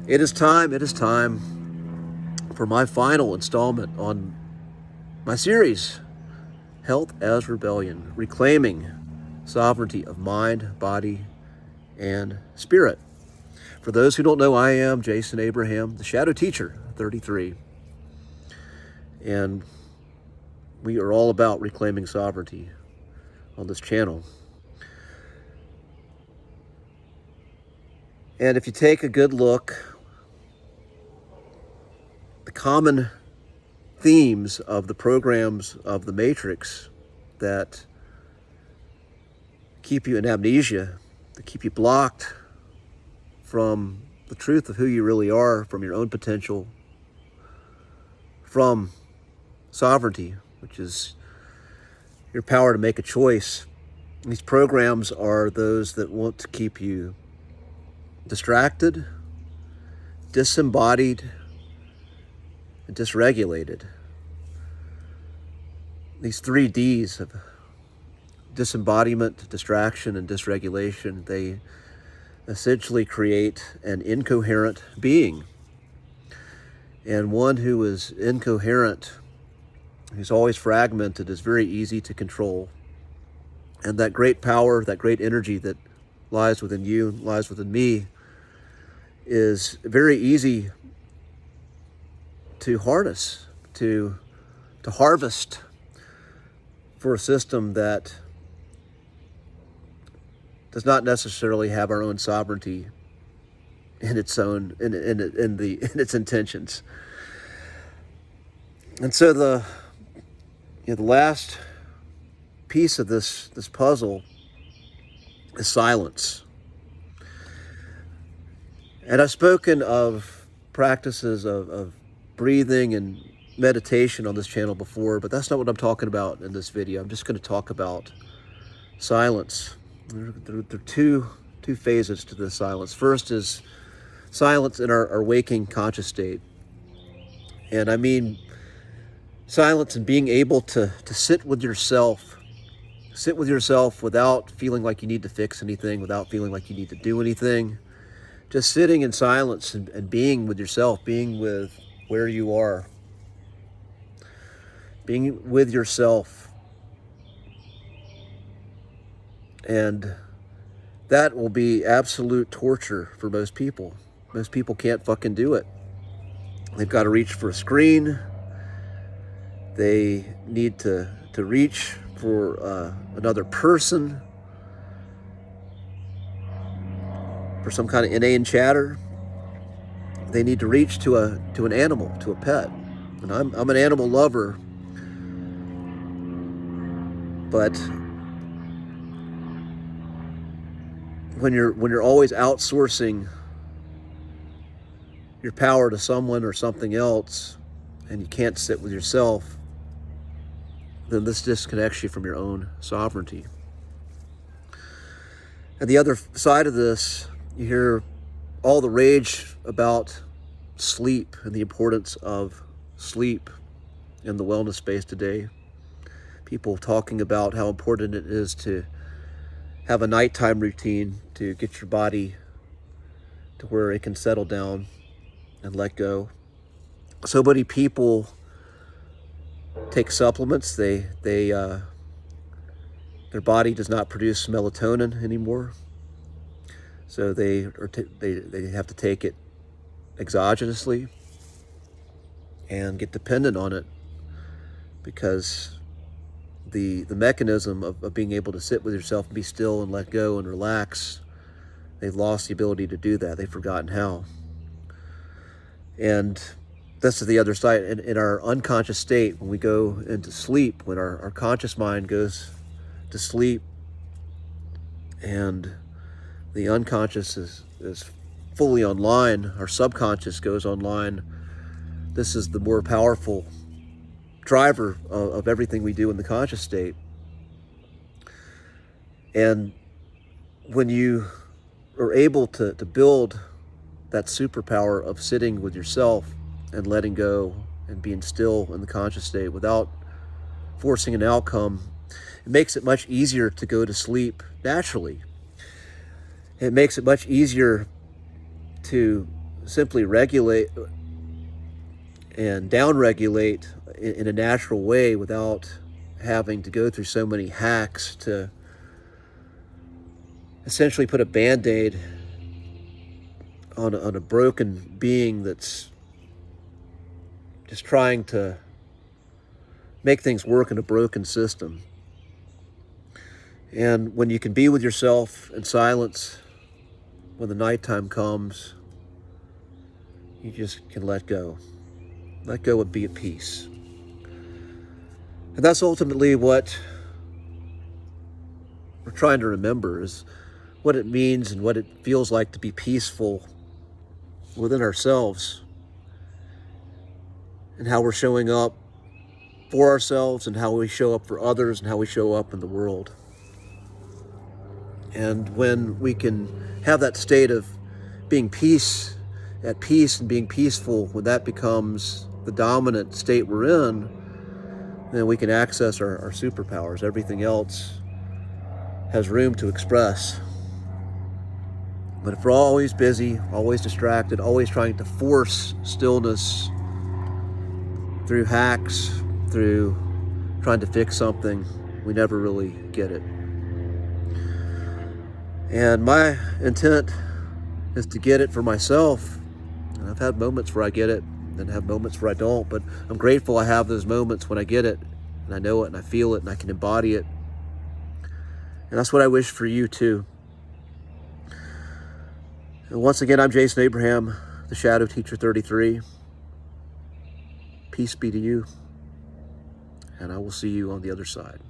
It is time for my final installment on my series, Health as Rebellion, reclaiming sovereignty of mind, body, and spirit. For those who don't know, I am Jason Abraham, the Shadow Teacher, 33. And we are all about reclaiming sovereignty on this channel. And if you take a good look, the common themes of the programs of the Matrix that keep you in amnesia, that keep you blocked from the truth of who you really are, from your own potential, from sovereignty, which is your power to make a choice. These programs are those that want to keep you distracted, disembodied, and dysregulated. These 3 Ds of disembodiment, distraction, and dysregulation, they essentially create an incoherent being. And one who is incoherent, who's always fragmented, is very easy to control. And that great power, that great energy that lies within you, lies within me, is very easy to harness, to harvest for a system that does not necessarily have our own sovereignty in its own in its intentions. And so the last piece of this puzzle is silence. And I've spoken of practices of breathing and meditation on this channel before, but that's not what I'm talking about in this video. I'm just going to talk about silence. There are two phases to this silence. First is silence in our waking conscious state. And I mean silence and being able to sit with yourself without feeling like you need to fix anything, without feeling like you need to do anything. Just sitting in silence and being with yourself, being with where you are, being with yourself. And that will be absolute torture for most people. Most people can't fucking do it. They've got to reach for a screen. They need to reach for another person, for some kind of inane chatter. They need to reach to an animal, to a pet. And I'm an animal lover, but when you're always outsourcing your power to someone or something else, and you can't sit with yourself, then this disconnects you from your own sovereignty. And the other side of this, you hear all the rage about sleep and the importance of sleep in the wellness space today. People talking about how important it is to have a nighttime routine to get your body to where it can settle down and let go. So many people take supplements. Their body does not produce melatonin anymore, so they have to take it exogenously and get dependent on it, because the mechanism of being able to sit with yourself and be still and let go and relax, they've lost the ability to do that. They've forgotten how. And this is the other side. In our unconscious state, when we go into sleep, when our conscious mind goes to sleep and the unconscious is fully online, our subconscious goes online. This is the more powerful driver of everything we do in the conscious state. And when you are able to build that superpower of sitting with yourself and letting go and being still in the conscious state without forcing an outcome, it makes it much easier to go to sleep naturally. It makes it much easier to simply regulate and downregulate in a natural way without having to go through so many hacks to essentially put a Band-Aid on a broken being that's just trying to make things work in a broken system. And when you can be with yourself in silence, when the nighttime comes, you just can let go. Let go and be at peace. And that's ultimately what we're trying to remember, is what it means and what it feels like to be peaceful within ourselves, and how we're showing up for ourselves and how we show up for others and how we show up in the world. And when we can have that state of being at peace and being peaceful, when that becomes the dominant state we're in, then we can access our superpowers. Everything else has room to express. But if we're always busy, always distracted, always trying to force stillness through hacks, through trying to fix something, we never really get it. And my intent is to get it for myself. And I've had moments where I get it and have moments where I don't, but I'm grateful I have those moments when I get it and I know it and I feel it and I can embody it. And that's what I wish for you too. And once again, I'm Jason Abraham, the Shadow Teacher 33. Peace be to you, and I will see you on the other side.